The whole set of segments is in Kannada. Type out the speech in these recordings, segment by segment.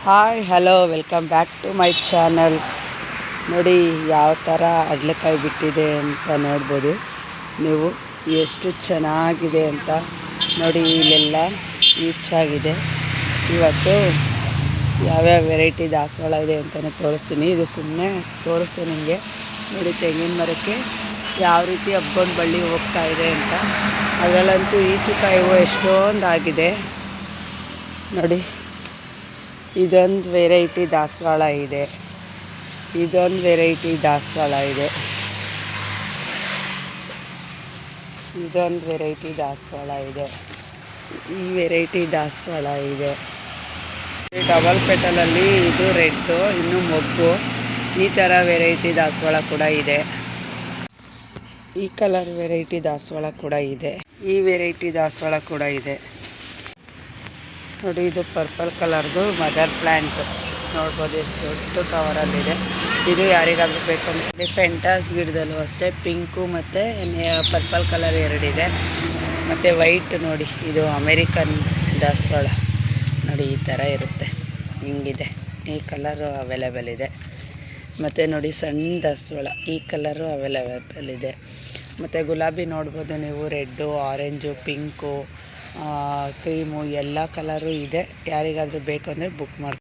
Hi hello welcome back to my channel. ನೋಡಿ ಯಾವ ಥರ ಅಡ್ಲೆಕಾಯಿ ಬಿಟ್ಟಿದೆ ಅಂತ ನೋಡ್ಬೋದು ನೀವು. ಎಷ್ಟು ಚೆನ್ನಾಗಿದೆ ಅಂತ ನೋಡಿ. ಇಲ್ಲೆಲ್ಲ ಈಚಾಗಿದೆ. ಇವತ್ತು ಯಾವ್ಯಾವ ವೆರೈಟಿ ದಾಸವಾಳ ಇದೆ ಅಂತಲೇ ತೋರಿಸ್ತೀನಿ. ಇದು ಸುಮ್ಮನೆ ತೋರಿಸ್ತೀನಿ ನಿಮಗೆ. ನೋಡಿ ತೆಂಗಿನ ಮರಕ್ಕೆ ಯಾವ ರೀತಿ ಹಬ್ಕೊಂಡು ಬಳ್ಳಿ ಹೋಗ್ತಾ ಇದೆ ಅಂತ. ಅದರಲ್ಲಂತೂ ಈಚುಕಾಯಿ ಹೂವು ಎಷ್ಟೊಂದು ಆಗಿದೆ ನೋಡಿ. ಇದೊಂದು ವೆರೈಟಿ ದಾಸವಾಳ ಇದೆ. ಇದೊಂದು ವೆರೈಟಿ ದಾಸವಾಳ ಇದೆ. ಇದೊಂದು ವೆರೈಟಿ ದಾಸವಾಳ ಇದೆ. ಈ ವೆರೈಟಿ ದಾಸವಾಳ ಇದೆ. ಡಬಲ್ ಪೆಟಲಲ್ಲಿ ಇದು ರೆಡ್ಡು, ಇನ್ನು ಮೊಗ್ಗು. ಈ ಥರ ವೆರೈಟಿ ದಾಸವಾಳ ಕೂಡ ಇದೆ. ಈ ಕಲರ್ ವೆರೈಟಿ ದಾಸವಾಳ ಕೂಡ ಇದೆ. ಈ ವೆರೈಟಿ ದಾಸವಾಳ ಕೂಡ ಇದೆ ನೋಡಿ. ಇದು ಪರ್ಪಲ್ ಕಲರ್ದು ಮದರ್ ಪ್ಲ್ಯಾಂಟ್ ನೋಡ್ಬೋದು, ಎಷ್ಟು ದೊಡ್ಡ ಕವರಲ್ಲಿದೆ. ಇದು ಯಾರಿಗಾದರೂ ಬೇಕಂದರೆ ಪೆಂಟಾಸ್ ಗಿಡದಲ್ಲೂ ಅಷ್ಟೇ ಪಿಂಕು ಮತ್ತು ಪರ್ಪಲ್ ಕಲರ್ ಎರಡಿದೆ. ಮತ್ತು ವೈಟ್ ನೋಡಿ, ಇದು ಅಮೇರಿಕನ್ ದಾಸವಾಳ ನೋಡಿ. ಈ ಥರ ಇರುತ್ತೆ, ಹಿಂಗಿದೆ. ಈ ಕಲರು ಅವೈಲೇಬಲ್ ಇದೆ. ಮತ್ತು ನೋಡಿ ಸಣ್ಣ ದಾಸವಾಳ, ಈ ಕಲರು ಅವೈಲೇಬಲ್ ಇದೆ. ಮತ್ತು ಗುಲಾಬಿ ನೋಡ್ಬೋದು ನೀವು, ರೆಡ್ಡು, ಆರೆಂಜು, ಪಿಂಕು, ಕ್ರೀಮು ಎಲ್ಲ ಕಲರು ಇದೆ. ಯಾರಿಗಾದರೂ ಬೇಕು ಅಂದರೆ ಬುಕ್ ಮಾಡಿ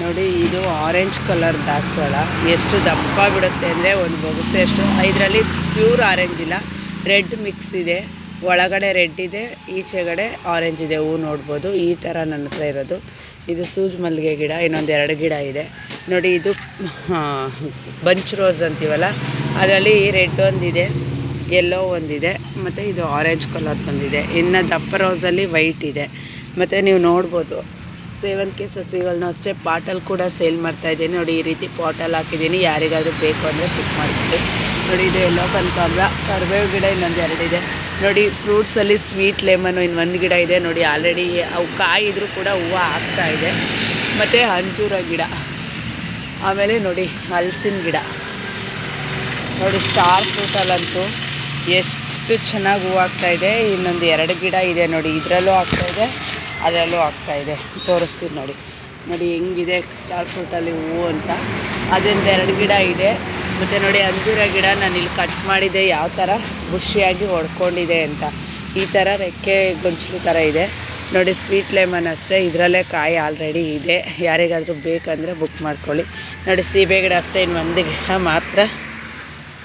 ನೋಡಿ. ಇದು ಆರೆಂಜ್ ಕಲರ್ ದಾಸವಾಳ. ಎಷ್ಟು ದಪ್ಪ ಬಿಡುತ್ತೆ ಅಂದರೆ ಒಂದು ಬೊಗಸೆ ಅಷ್ಟು. ಇದರಲ್ಲಿ ಪ್ಯೂರ್ ಆರೆಂಜ್ ಇಲ್ಲ, ರೆಡ್ ಮಿಕ್ಸ್ ಇದೆ. ಒಳಗಡೆ ರೆಡ್ ಇದೆ, ಈಚೆಗಡೆ ಆರೆಂಜ್ ಇದೆ. ಹೂವು ನೋಡ್ಬೋದು. ಈ ಥರ ನನ್ನ ಹತ್ರ ಇರೋದು. ಇದು ಸೂಜಿ ಮಲ್ಲಿಗೆ ಗಿಡ, ಇನ್ನೊಂದು 2 ಗಿಡ ಇದೆ ನೋಡಿ. ಇದು ಬಂಚ್ ರೋಸ್ ಅಂತೀವಲ್ಲ, ಅದರಲ್ಲಿ ರೆಡ್ ಒಂದಿದೆ, ಯೆಲ್ಲೋ ಒಂದಿದೆ, ಮತ್ತು ಇದು ಆರೆಂಜ್ ಕಲರ್ ಒಂದಿದೆ. ಇನ್ನು ದಪ್ಪ ರೋಸಲ್ಲಿ ವೈಟ್ ಇದೆ. ಮತ್ತು ನೀವು ನೋಡ್ಬೋದು ಸೇವಂತಿಗೆ ಸಸಿಗಳನ್ನೂ ಅಷ್ಟೇ ಪಾಟಲ್ಲಿ ಕೂಡ ಸೇಲ್ ಮಾಡ್ತಾಯಿದ್ದೀನಿ ನೋಡಿ. ಈ ರೀತಿ ಪಾಟಲ್ಲಿ ಹಾಕಿದ್ದೀನಿ. ಯಾರಿಗಾದರೂ ಬೇಕು ಅಂದರೆ ಪಿಕ್ ಮಾಡ್ತೀನಿ ನೋಡಿ. ಇದು ಎಲ್ಲೋ ಕನಕಾಂಬರ, ಕರಿಬೇವು ಗಿಡ ಇನ್ನೊಂದು 2 ಇದೆ ನೋಡಿ. ಫ್ರೂಟ್ಸಲ್ಲಿ ಸ್ವೀಟ್ ಲೆಮನ್ನು ಇನ್ನೊಂದು ಗಿಡ ಇದೆ ನೋಡಿ. ಆಲ್ರೆಡಿ ಅವು ಕಾಯಿ ಇದ್ರೂ ಕೂಡ ಹೂವು ಆಗ್ತಾ ಇದೆ. ಮತ್ತು ಅಂಜೂರ ಗಿಡ, ಆಮೇಲೆ ನೋಡಿ ಹಲಸಿನ ಗಿಡ ನೋಡಿ. ಸ್ಟಾರ್ ಫ್ರೂಟಲ್ಲಂತೂ ಎಷ್ಟು ಚೆನ್ನಾಗಿ ಹೂವು ಆಗ್ತಾಯಿದೆ. ಇನ್ನೊಂದು 2 ಗಿಡ ಇದೆ ನೋಡಿ. ಇದರಲ್ಲೂ ಆಗ್ತಾಯಿದೆ, ಅದರಲ್ಲೂ ಆಗ್ತಾಯಿದೆ. ತೋರಿಸ್ತೀನಿ ನೋಡಿ. ನೋಡಿ ಹೆಂಗಿದೆ ಸ್ಟಾರ್ ಫ್ರೂಟಲ್ಲಿ ಹೂವು ಅಂತ. ಅದೊಂದು 2 ಗಿಡ ಇದೆ. ಮತ್ತು ನೋಡಿ ಅಂಜೂರ ಗಿಡ ನಾನು ಇಲ್ಲಿ ಕಟ್ ಮಾಡಿದೆ, ಯಾವ ಥರ ಬುಷಿಯಾಗಿ ಹೊಡ್ಕೊಂಡಿದೆ ಅಂತ. ಈ ಥರ ರೆಕ್ಕೆ ಗೊಂಚಲು ಥರ ಇದೆ ನೋಡಿ. ಸ್ವೀಟ್ ಲೆಮನ್ ಅಷ್ಟೇ, ಇದರಲ್ಲೇ ಕಾಯಿ ಆಲ್ರೆಡಿ ಇದೆ. ಯಾರಿಗಾದರೂ ಬೇಕಂದರೆ ಬುಕ್ ಮಾಡ್ಕೊಳ್ಳಿ ನೋಡಿ. ಸೀಬೆ ಗಿಡ ಅಷ್ಟೇ, ಇನ್ನೊಂದು ಗಿಡ ಮಾತ್ರ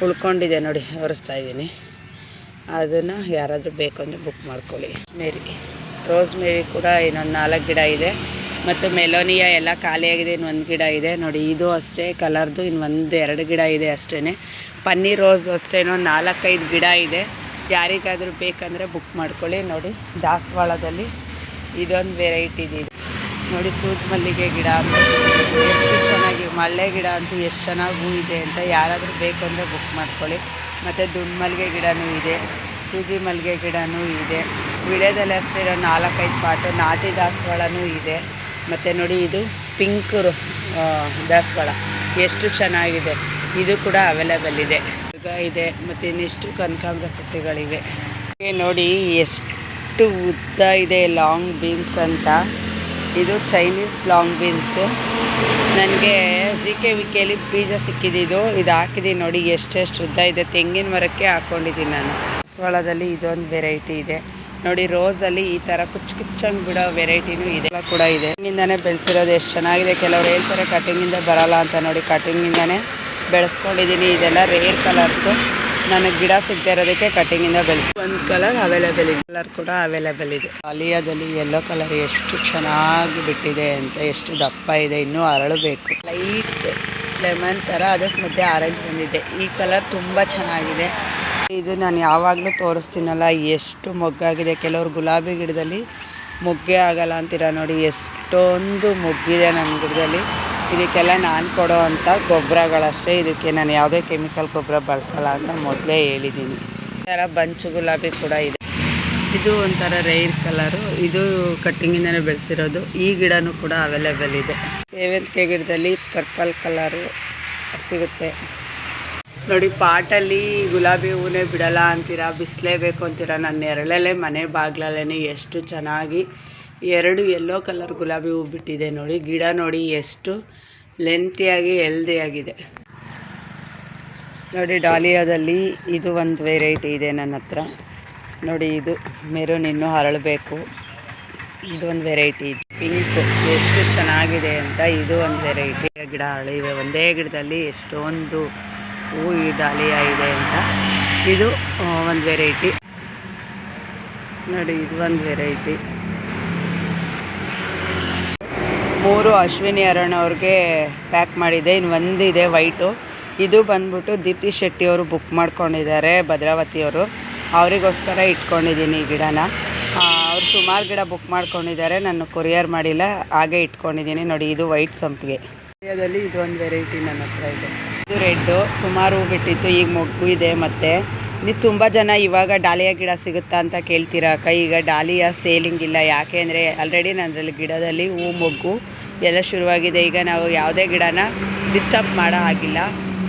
ಉಳ್ಕೊಂಡಿದೆ ನೋಡಿ, ತೋರಿಸ್ತಾ ಇದ್ದೀನಿ. ಅದನ್ನು ಯಾರಾದರೂ ಬೇಕು ಅಂದರೆ ಬುಕ್ ಮಾಡ್ಕೊಳ್ಳಿ. ರೋಸ್ ಮೇರಿ ಕೂಡ ಇನ್ನೊಂದು 4 ಗಿಡ ಇದೆ. ಮತ್ತು ಮೆಲೋನಿಯಾ ಎಲ್ಲ ಖಾಲಿಯಾಗಿದೆ, ಇನ್ನೊಂದು ಗಿಡ ಇದೆ ನೋಡಿ. ಇದು ಅಷ್ಟೇ ಕಲರ್ದು, ಇನ್ನೊಂದು 2 ಗಿಡ ಇದೆ ಅಷ್ಟೇ. ಪನ್ನೀರ್ ರೋಸ್ ಅಷ್ಟೇ ಇನ್ನೊಂದು 4-5 ಗಿಡ ಇದೆ. ಯಾರಿಗಾದರೂ ಬೇಕಂದರೆ ಬುಕ್ ಮಾಡ್ಕೊಳ್ಳಿ ನೋಡಿ. ದಾಸವಾಳದಲ್ಲಿ ಇದೊಂದು ವೆರೈಟಿ ಇದೆ ನೋಡಿ. ಸೂಜಿ ಮಲ್ಲಿಗೆ ಗಿಡ ಎಷ್ಟು ಚೆನ್ನಾಗಿ, ಮಲ್ಲೆ ಗಿಡ ಅಂತೂ ಎಷ್ಟು ಚೆನ್ನಾಗಿ ಹೂ ಇದೆ ಅಂತ. ಯಾರಾದರೂ ಬೇಕು ಅಂದರೆ ಬುಕ್ ಮಾಡ್ಕೊಳ್ಳಿ. ಮತ್ತು ದುಂಡು ಮಲ್ಲಿಗೆ ಗಿಡವೂ ಇದೆ, ಸೂಜಿ ಮಲ್ಲಿಗೆ ಗಿಡವೂ ಇದೆ. ವಿಡಿಯೋದಲ್ಲಿ ಅಷ್ಟೇ 4-5 ಪಾಟು ನಾಟಿ ದಾಸವಾಳನೂ ಇದೆ. ಮತ್ತು ನೋಡಿ ಇದು ಪಿಂಕ್ ದಾಸವಾಳ ಎಷ್ಟು ಚೆನ್ನಾಗಿದೆ. ಇದು ಕೂಡ ಅವೈಲೇಬಲ್ ಇದೆ ಇದೆ. ಮತ್ತು ಇನ್ನಿಷ್ಟು ಕನಕಾಂಬರ ಸಸಿಗಳಿವೆ ನೋಡಿ. ಎಷ್ಟು ಉದ್ದ ಇದೆ ಲಾಂಗ್ ಬೀನ್ಸ್ ಅಂತ. ಇದು ಚೈನೀಸ್ ಲಾಂಗ್ ಬೀನ್ಸು. ನನಗೆ GKVKಲಿ ಬೀಜ ಸಿಕ್ಕಿದ್ದು. ಇದು ಹಾಕಿದ್ದೀನಿ ನೋಡಿ, ಎಷ್ಟೆಷ್ಟು ಉದ್ದ ಇದೆ. ತೆಂಗಿನ ಮರಕ್ಕೆ ಹಾಕ್ಕೊಂಡಿದ್ದೀನಿ ನಾನು. ದಾಸವಾಳದಲ್ಲಿ ಇದೊಂದು ವೆರೈಟಿ ಇದೆ ನೋಡಿ. ರೋಸಲ್ಲಿ ಈ ಥರ ಕುಚ್ಚಂಗೆ ಬಿಡೋ ವೆರೈಟಿನೂ ಇದೆ ಕೂಡ ಇದೆ. ಕಟ್ಟಿಂಗಿಂದನೇ ಬೆಳೆಸಿರೋದು ಎಷ್ಟು ಚೆನ್ನಾಗಿದೆ. ಕೆಲವ್ರು ಹೇಳ್ತಾರೆ ಕಟ್ಟಿಂಗಿಂದ ಬರೋಲ್ಲ ಅಂತ ನೋಡಿ. ಕಟ್ಟಿಂಗಿಂದನೇ ಬೆಳೆಸ್ಕೊಂಡಿದ್ದೀನಿ. ಇದೆಲ್ಲ ರೇರ್ ಕಲರ್ಸು. ನನಗೆ ಗಿಡ ಸಿಗದೆ ಇರೋದಕ್ಕೆ ಕಟ್ಟಿಂಗಿಂದ ಬೆಳೆಸಿ. ಒಂದು ಕಲರ್ ಅವೈಲೇಬಲ್ ಇದೆ, ಕಲರ್ ಕೂಡ ಅವೈಲೇಬಲ್ ಇದೆ. ಆಲಿಯಾದಲ್ಲಿ ಯೆಲ್ಲೋ ಕಲರ್ ಎಷ್ಟು ಚೆನ್ನಾಗಿ ಬಿಟ್ಟಿದೆ ಅಂತ, ಎಷ್ಟು ದಪ್ಪ ಇದೆ. ಇನ್ನೂ ಅರಳಬೇಕು. ಲೈಟ್ ಲೆಮನ್ ಥರ, ಅದಕ್ಕೆ ಮಧ್ಯೆ ಆರೆಂಜ್ ಬಂದಿದೆ. ಈ ಕಲರ್ ತುಂಬ ಚೆನ್ನಾಗಿದೆ. ಇದು ನಾನು ಯಾವಾಗಲೂ ತೋರಿಸ್ತೀನಲ್ಲ, ಎಷ್ಟು ಮೊಗ್ಗಾಗಿದೆ. ಕೆಲವರು ಗುಲಾಬಿ ಗಿಡದಲ್ಲಿ ಮೊಗ್ಗೆ ಆಗಲ್ಲ ಅಂತೀರ ನೋಡಿ. ಎಷ್ಟೊಂದು ಮೊಗ್ಗಿದೆ ನನ್ನ ಗಿಡದಲ್ಲಿ. ಇದಕ್ಕೆಲ್ಲ ನಾನು ಕೊಡೋ ಅಂಥ ಗೊಬ್ಬರಗಳಷ್ಟೇ. ಇದಕ್ಕೆ ನಾನು ಯಾವುದೇ ಕೆಮಿಕಲ್ ಗೊಬ್ಬರ ಬಳಸಲ್ಲ ಅಂತ ಮೊದಲೇ ಹೇಳಿದ್ದೀನಿ. ಈ ಥರ ಬಂಚು ಗುಲಾಬಿ ಕೂಡ ಇದೆ. ಇದು ಒಂಥರ ರೈರ್ ಕಲರು. ಇದು ಕಟ್ಟಿಂಗಿಂದನೇ ಬೆಳೆಸಿರೋದು. ಈ ಗಿಡನೂ ಕೂಡ ಅವೈಲೇಬಲ್ ಇದೆ. ಸೇವಂತಿಗೆ ಗಿಡದಲ್ಲಿ ಪರ್ಪಲ್ ಕಲರು ಸಿಗುತ್ತೆ ನೋಡಿ. ಪಾಟಲ್ಲಿ ಗುಲಾಬಿ ಹೂವೇ ಬಿಡಲ್ಲ ಅಂತೀರ, ಬಿಸಿಲೇಬೇಕು ಅಂತೀರ. ನನ್ನ ನೆರಳಲ್ಲೇ ಮನೆ ಬಾಗಿಲಲ್ಲೇ ಎಷ್ಟು ಚೆನ್ನಾಗಿ ಎರಡು ಯೆಲ್ಲೋ ಕಲರ್ ಗುಲಾಬಿ ಹೂ ಬಿಟ್ಟಿದೆ ನೋಡಿ. ಗಿಡ ನೋಡಿ ಎಷ್ಟು ಲೆಂತಿಯಾಗಿ ಹೆಲ್ದಿಯಾಗಿದೆ ನೋಡಿ. ಡಾಲಿಯಾದಲ್ಲಿ ಇದು ಒಂದು ವೆರೈಟಿ ಇದೆ ನನ್ನ ಹತ್ರ ನೋಡಿ. ಇದು ಮೆರೂನ್ ಇನ್ನೂ ಹರಳಬೇಕು. ಇದೊಂದು ವೆರೈಟಿ ಇದೆ. ಪಿಂಕು ಎಷ್ಟು ಚೆನ್ನಾಗಿದೆ ಅಂತ ಇದು ಒಂದು ವೆರೈಟಿ. ಗಿಡ ಹರಳಿವೆ ಒಂದೇ ಗಿಡದಲ್ಲಿ ಎಷ್ಟೊಂದು ಹೂ ಈ ಡಾಲಿಯಾ ಇದೆ ಅಂತ. ಇದು ಒಂದು ವೆರೈಟಿ ನೋಡಿ. ಇದು ಒಂದು ವೆರೈಟಿ. 3 ಅಶ್ವಿನಿ ಅರುಣ್ ಅವ್ರಿಗೆ ಪ್ಯಾಕ್ ಮಾಡಿದೆ. ಇನ್ನು ಒಂದಿದೆ ವೈಟು. ಇದು ಬಂದ್ಬಿಟ್ಟು ದೀಪ್ತಿ ಶೆಟ್ಟಿ ಅವರು ಬುಕ್ ಮಾಡ್ಕೊಂಡಿದ್ದಾರೆ, ಭದ್ರಾವತಿಯವರು. ಅವರಿಗೋಸ್ಕರ ಇಟ್ಕೊಂಡಿದ್ದೀನಿ ಈ ಗಿಡನ. ಅವ್ರು ಸುಮಾರು ಗಿಡ ಬುಕ್ ಮಾಡ್ಕೊಂಡಿದ್ದಾರೆ, ನಾನು ಕೊರಿಯರ್ ಮಾಡಿಲ್ಲ, ಹಾಗೆ ಇಟ್ಕೊಂಡಿದ್ದೀನಿ ನೋಡಿ. ಇದು ವೈಟ್ ಸಂಪಿಗೆ. ಇಂಡಿಯಾದಲ್ಲಿ ಇದು ಒಂದು ವೆರೈಟಿ ನನ್ನ ಹತ್ರ ಇದೆ. ಇದು ರೆಡ್ಡು, ಸುಮಾರು ಹೂ ಬಿಟ್ಟಿತ್ತು, ಈಗ ಮೊಗ್ಗು ಇದೆ. ಮತ್ತು ನೀವು ತುಂಬ ಜನ ಇವಾಗ ಡಾಲಿಯಾ ಗಿಡ ಸಿಗುತ್ತಾ ಅಂತ ಕೇಳ್ತೀರಾ ಅಕ್ಕ. ಈಗ ಡಾಲಿಯಾ ಸೇಲಿಂಗ್ ಇಲ್ಲ. ಯಾಕೆ ಅಂದರೆ ಆಲ್ರೆಡಿ ನನ್ನಲ್ಲಿ ಗಿಡದಲ್ಲಿ ಹೂ ಮೊಗ್ಗು ಎಲ್ಲ ಶುರುವಾಗಿದೆ. ಈಗ ನಾವು ಯಾವುದೇ ಗಿಡನ ಡಿಸ್ಟರ್ಬ್ ಮಾಡೋ ಹಾಗಿಲ್ಲ.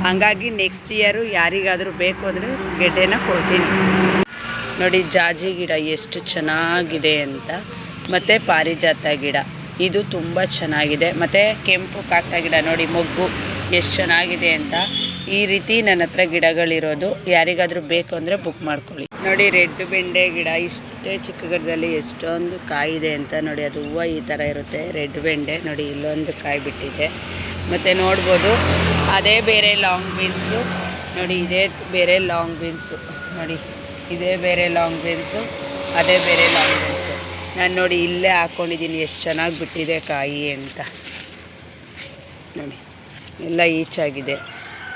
ಹಾಗಾಗಿ ನೆಕ್ಸ್ಟ್ ಇಯರು ಯಾರಿಗಾದರೂ ಬೇಕು ಅಂದರೆ ಗೆಡ್ಡೆನ ಕೊಡ್ತೀನಿ ನೋಡಿ. ಜಾಜಿ ಗಿಡ ಎಷ್ಟು ಚೆನ್ನಾಗಿದೆ ಅಂತ. ಮತ್ತು ಪಾರಿಜಾತ ಗಿಡ ಇದು ತುಂಬ ಚೆನ್ನಾಗಿದೆ. ಮತ್ತು ಕೆಂಪು ಕಾಕ್ಟ ಗಿಡ ನೋಡಿ, ಮೊಗ್ಗು ಎಷ್ಟು ಚೆನ್ನಾಗಿದೆ ಅಂತ. ಈ ರೀತಿ ನನ್ನ ಹತ್ರ ಗಿಡಗಳಿರೋದು. ಯಾರಿಗಾದರೂ ಬೇಕು ಅಂದರೆ ಬುಕ್ ಮಾಡ್ಕೊಳ್ಳಿ ನೋಡಿ. ರೆಡ್ ಬೆಂಡೆ ಗಿಡ ಇಷ್ಟೇ ಚಿಕ್ಕ ಗಿಡದಲ್ಲಿ ಎಷ್ಟೊಂದು ಕಾಯಿದೆ ಅಂತ ನೋಡಿ. ಅದು ಹೂವು ಈ ಥರ ಇರುತ್ತೆ. ರೆಡ್ ಬೆಂಡೆ ನೋಡಿ, ಇಲ್ಲೊಂದು ಕಾಯಿ ಬಿಟ್ಟಿದೆ. ಮತ್ತು ನೋಡ್ಬೋದು ಅದೇ ಬೇರೆ ಲಾಂಗ್ ಬೀನ್ಸು ನೋಡಿ. ಇದೇ ಬೇರೆ ಲಾಂಗ್ ಬೀನ್ಸು ನೋಡಿ. ಇದೇ ಬೇರೆ ಲಾಂಗ್ ಬೀನ್ಸು, ಅದೇ ಬೇರೆ ಲಾಂಗ್ ಬೀನ್ಸು. ನಾನು ನೋಡಿ ಇಲ್ಲೇ ಹಾಕ್ಕೊಂಡಿದ್ದೀನಿ ಎಷ್ಟು ಚೆನ್ನಾಗಿ ಬಿಟ್ಟಿದೆ ಕಾಯಿ ಅಂತ ನೋಡಿ. ಎಲ್ಲ ಈಚಾಗಿದೆ,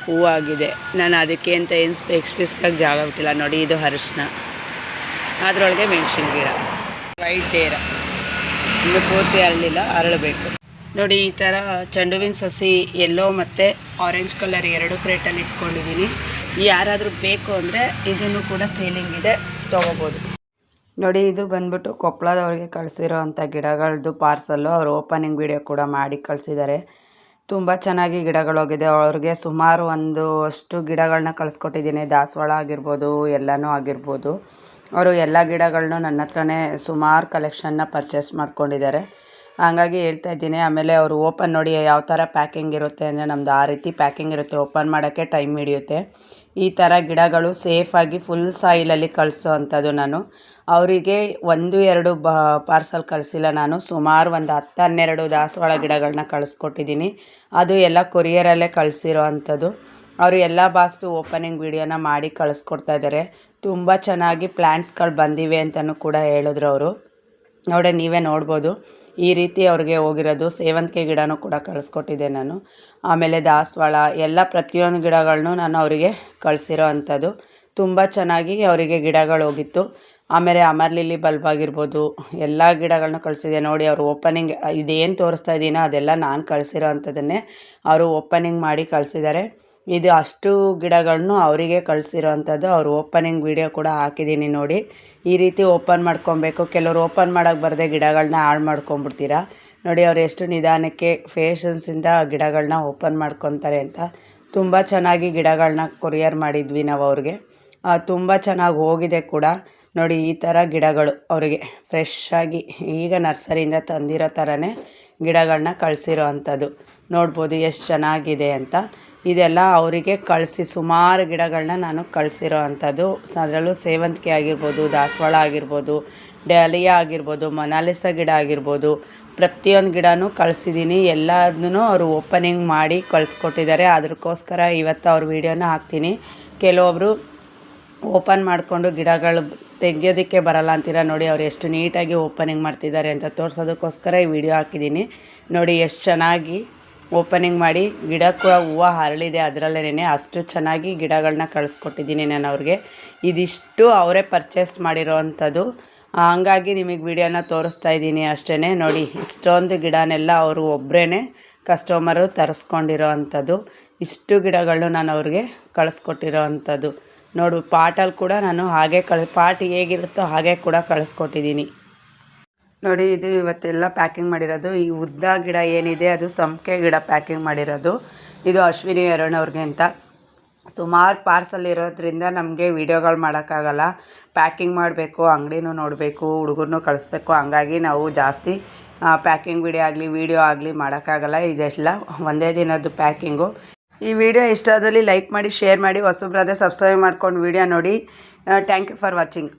ಹೂವಾಗಿದೆ. ನಾನು ಅದಕ್ಕೆ ಅಂತ ಏನು ಎಕ್ಸ್ಪ್ರೆಸ್ಗಾಗಿ ಜಾಗ ಬಿಟ್ಟಿಲ್ಲ ನೋಡಿ. ಇದು ಅರಿಶಿನ, ಅದರೊಳಗೆ ಮೆಣಸಿನ ಗಿಡ. ವೈಟ್ ಡೇರ ಇನ್ನು ಪೂರ್ತಿ ಅರಳಿಲ್ಲ, ಅರಳಬೇಕು ನೋಡಿ. ಈ ಥರ ಚೆಂಡು ಹೂವಿನ ಸಸಿ ಯೆಲ್ಲೋ ಮತ್ತು ಆರೆಂಜ್ ಕಲರ್ 2 ಕ್ರೇಟಲ್ಲಿ ಇಟ್ಕೊಂಡಿದ್ದೀನಿ. ಯಾರಾದರೂ ಬೇಕು ಅಂದರೆ ಇದನ್ನು ಕೂಡ ಸೇಲಿಂಗ್ ಇದೆ, ತೊಗೋಬೋದು ನೋಡಿ. ಇದು ಬಂದ್ಬಿಟ್ಟು ಕೊಪ್ಪಳದವ್ರಿಗೆ ಕಳಿಸಿರೋ ಅಂಥ ಗಿಡಗಳದ್ದು ಪಾರ್ಸಲ್ಲು. ಅವರು ಓಪನಿಂಗ್ ವಿಡಿಯೋ ಕೂಡ ಮಾಡಿ ಕಳಿಸಿದ್ದಾರೆ. ತುಂಬ ಚೆನ್ನಾಗಿ ಗಿಡಗಳೋಗಿದೆ. ಅವ್ರಿಗೆ ಸುಮಾರು ಅಷ್ಟು ಗಿಡಗಳನ್ನ ಕಳಿಸ್ಕೊಟ್ಟಿದ್ದೀನಿ. ದಾಸವಾಳ ಆಗಿರ್ಬೋದು, ಎಲ್ಲನೂ ಆಗಿರ್ಬೋದು. ಅವರು ಎಲ್ಲ ಗಿಡಗಳನ್ನೂ ನನ್ನ ಹತ್ರನೇ ಸುಮಾರು ಕಲೆಕ್ಷನ್ನ ಪರ್ಚೇಸ್ ಮಾಡ್ಕೊಂಡಿದ್ದಾರೆ. ಹಾಗಾಗಿ ಹೇಳ್ತಾ ಇದ್ದೀನಿ. ಆಮೇಲೆ ಅವರು ಓಪನ್ ನೋಡಿ ಯಾವ ಥರ ಪ್ಯಾಕಿಂಗ್ ಇರುತ್ತೆ ಅಂದರೆ, ನಮ್ಮದು ಆ ರೀತಿ ಪ್ಯಾಕಿಂಗ್ ಇರುತ್ತೆ. ಓಪನ್ ಮಾಡೋಕ್ಕೆ ಟೈಮ್ ಹಿಡಿಯುತ್ತೆ. ಈ ಥರ ಗಿಡಗಳು ಸೇಫಾಗಿ ಫುಲ್ ಸಾಯಿಲಲ್ಲಿ ಕಳಿಸೋ ಅಂಥದ್ದು. ನಾನು ಅವರಿಗೆ 1-2 ಪಾರ್ಸಲ್ ಕಳಿಸಿಲ್ಲ, ನಾನು ಸುಮಾರು ಒಂದು 10-12 ದಾಸವಾಳ ಗಿಡಗಳನ್ನ ಕಳಿಸ್ಕೊಟ್ಟಿದ್ದೀನಿ. ಅದು ಎಲ್ಲ ಕೊರಿಯರಲ್ಲೇ ಕಳಿಸಿರೋ ಅಂಥದ್ದು. ಅವರು ಎಲ್ಲ ಬಾಕ್ಸ್ದು ಓಪನಿಂಗ್ ವಿಡಿಯೋನ ಮಾಡಿ ಕಳಿಸ್ಕೊಡ್ತಾ ಇದ್ದಾರೆ. ತುಂಬ ಚೆನ್ನಾಗಿ ಪ್ಲ್ಯಾಂಟ್ಸ್ಗಳು ಬಂದಿವೆ ಅಂತಲೂ ಕೂಡ ಹೇಳಿದ್ರು ಅವರು. ನೋಡಿ, ನೀವೇ ನೋಡ್ಬೋದು ಈ ರೀತಿ ಅವ್ರಿಗೆ ಹೋಗಿರೋದು. ಸೇವಂತಿಗೆ ಗಿಡನೂ ಕೂಡ ಕಳಿಸ್ಕೊಟ್ಟಿದ್ದೆ ನಾನು. ಆಮೇಲೆ ದಾಸವಾಳ ಎಲ್ಲ ಪ್ರತಿಯೊಂದು ಗಿಡಗಳನ್ನೂ ನಾನು ಅವರಿಗೆ ಕಳಿಸಿರೋ ಅಂಥದ್ದು. ತುಂಬ ಚೆನ್ನಾಗಿ ಅವರಿಗೆ ಗಿಡಗಳು ಹೋಗಿತ್ತು. ಆಮೇಲೆ ಅಮರ್ ಲಿಲ್ಲಿ ಬಲ್ಬ್ ಆಗಿರ್ಬೋದು, ಎಲ್ಲ ಗಿಡಗಳನ್ನೂ ಕಳಿಸಿದೆ ನೋಡಿ. ಅವರು ಓಪನಿಂಗ್ ಇದೇನು ತೋರಿಸ್ತಾ ಇದ್ದೀನೋ ಅದೆಲ್ಲ ನಾನು ಕಳಿಸಿರೋ ಅಂಥದ್ದನ್ನೇ ಅವರು ಓಪನಿಂಗ್ ಮಾಡಿ ಕಳಿಸಿದ್ದಾರೆ. ಇದು ಅಷ್ಟು ಗಿಡಗಳನ್ನು ಅವರಿಗೆ ಕಳಿಸಿರೋ ಅಂಥದ್ದು. ಅವರು ಓಪನಿಂಗ್ ವಿಡಿಯೋ ಕೂಡ ಹಾಕಿದ್ದೀನಿ ನೋಡಿ. ಈ ರೀತಿ ಓಪನ್ ಮಾಡ್ಕೊಬೇಕು. ಕೆಲವರು ಓಪನ್ ಮಾಡೋಕ್ಕೆ ಬರದೆ ಗಿಡಗಳನ್ನ ಹಾಳು ಮಾಡ್ಕೊಂಬಿಡ್ತೀರಾ ನೋಡಿ. ಅವ್ರು ಎಷ್ಟು ನಿಧಾನಕ್ಕೆ ಪೇಷನ್ಸಿಂದ ಗಿಡಗಳನ್ನ ಓಪನ್ ಮಾಡ್ಕೊತಾರೆ ಅಂತ. ತುಂಬ ಚೆನ್ನಾಗಿ ಗಿಡಗಳನ್ನ ಕೊರಿಯರ್ ಮಾಡಿದ್ವಿ ನಾವು ಅವ್ರಿಗೆ. ತುಂಬ ಚೆನ್ನಾಗಿ ಹೋಗಿದೆ ಕೂಡ ನೋಡಿ. ಈ ಥರ ಗಿಡಗಳು ಅವರಿಗೆ ಫ್ರೆಶ್ಶಾಗಿ ಈಗ ನರ್ಸರಿಯಿಂದ ತಂದಿರೋ ಥರನೇ ಗಿಡಗಳನ್ನ ಕಳಿಸಿರೋ ಅಂಥದ್ದು. ನೋಡ್ಬೋದು ಎಷ್ಟು ಚೆನ್ನಾಗಿದೆ ಅಂತ. ಇದೆಲ್ಲ ಅವರಿಗೆ ಕಳಿಸಿ ಸುಮಾರು ಗಿಡಗಳನ್ನ ನಾನು ಕಳಿಸಿರೋ ಅಂಥದ್ದು. ಅದರಲ್ಲೂ ಸೇವಂತಿಗೆ ಆಗಿರ್ಬೋದು, ದಾಸವಾಳ ಆಗಿರ್ಬೋದು, ಡಾಲಿಯಾ ಆಗಿರ್ಬೋದು, ಮೊನಾಲಿಸಾ ಗಿಡ ಆಗಿರ್ಬೋದು, ಪ್ರತಿಯೊಂದು ಗಿಡನೂ ಕಳಿಸಿದ್ದೀನಿ. ಎಲ್ಲದನ್ನೂ ಅವರು ಓಪನಿಂಗ್ ಮಾಡಿ ಕಳಿಸ್ಕೊಟ್ಟಿದ್ದಾರೆ. ಅದಕ್ಕೋಸ್ಕರ ಇವತ್ತು ಅವ್ರ ವೀಡಿಯೋನ ಹಾಕ್ತೀನಿ. ಕೆಲವೊಬ್ಬರು ಓಪನ್ ಮಾಡಿಕೊಂಡು ಗಿಡಗಳು ತೆಗೆಯೋದಕ್ಕೆ ಬರಲ್ಲ ಅಂತೀರ ನೋಡಿ. ಅವ್ರು ಎಷ್ಟು ನೀಟಾಗಿ ಓಪನಿಂಗ್ ಮಾಡ್ತಿದ್ದಾರೆ ಅಂತ ತೋರಿಸೋದಕ್ಕೋಸ್ಕರ ಈ ವಿಡಿಯೋ ಹಾಕಿದ್ದೀನಿ ನೋಡಿ. ಎಷ್ಟು ಚೆನ್ನಾಗಿ ಓಪನಿಂಗ್ ಮಾಡಿ ಗಿಡ ಕೂಡ ಹೂವು ಹರಳಿದೆ ಅದರಲ್ಲೇ. ಅಷ್ಟು ಚೆನ್ನಾಗಿ ಗಿಡಗಳನ್ನ ಕಳಿಸ್ಕೊಟ್ಟಿದ್ದೀನಿ ನಾನು ಅವ್ರಿಗೆ. ಇದಿಷ್ಟು ಅವರೇ ಪರ್ಚೇಸ್ ಮಾಡಿರೋ ಅಂಥದ್ದು. ಹಂಗಾಗಿ ನಿಮಗೆ ವಿಡಿಯೋನ ತೋರಿಸ್ತಾ ಇದ್ದೀನಿ ಅಷ್ಟೇ ನೋಡಿ. ಇಷ್ಟೊಂದು ಗಿಡನೆಲ್ಲ ಅವರು ಒಬ್ಬರೇ ಕಸ್ಟಮರು ತರಿಸ್ಕೊಂಡಿರೋ ಅಂಥದ್ದು. ಇಷ್ಟು ಗಿಡಗಳನ್ನು ನಾನು ಅವ್ರಿಗೆ ಕಳಿಸ್ಕೊಟ್ಟಿರೋ ಅಂಥದ್ದು ನೋಡು. ಪಾಟಲ್ಲಿ ಕೂಡ ನಾನು ಹಾಗೆ ಪಾಟ್ ಹೇಗಿರುತ್ತೋ ಹಾಗೆ ಕೂಡ ಕಳಿಸ್ಕೊಟ್ಟಿದ್ದೀನಿ ನೋಡಿ. ಇದು ಇವತ್ತೆಲ್ಲ ಪ್ಯಾಕಿಂಗ್ ಮಾಡಿರೋದು. ಈ ಉದ್ದ ಗಿಡ ಏನಿದೆ ಅದು ಸಂಪಿಗೆ ಗಿಡ ಪ್ಯಾಕಿಂಗ್ ಮಾಡಿರೋದು. ಇದು ಅಶ್ವಿನಿ ಅರುಣ್ ಅವ್ರಿಗೆ ಅಂತ. ಸುಮಾರು ಪಾರ್ಸಲ್ ಇರೋದ್ರಿಂದ ನಮಗೆ ವೀಡಿಯೋಗಳು ಮಾಡೋಕ್ಕಾಗಲ್ಲ. ಪ್ಯಾಕಿಂಗ್ ಮಾಡಬೇಕು, ಅಂಗಡಿನೂ ನೋಡಬೇಕು, ಹುಡುಗರನ್ನೂ ಕಳಿಸ್ಬೇಕು. ಹಂಗಾಗಿ ನಾವು ಜಾಸ್ತಿ ಪ್ಯಾಕಿಂಗ್ ವೀಡಿಯೋ ಆಗಲಿ ಮಾಡೋಕ್ಕಾಗಲ್ಲ. ಇದೆಲ್ಲ ಒಂದೇ ದಿನದ್ದು ಪ್ಯಾಕಿಂಗು. ಈ ವಿಡಿಯೋ ಇಷ್ಟ ಆದಲ್ಲಿ ಲೈಕ್ ಮಾಡಿ, ಶೇರ್ ಮಾಡಿ, ಹೊಸಬ್ರಾದರೆ ಸಬ್ಸ್ಕ್ರೈಬ್ ಮಾಡ್ಕೊಂಡು ವಿಡಿಯೋ ನೋಡಿ. Thank you for watching.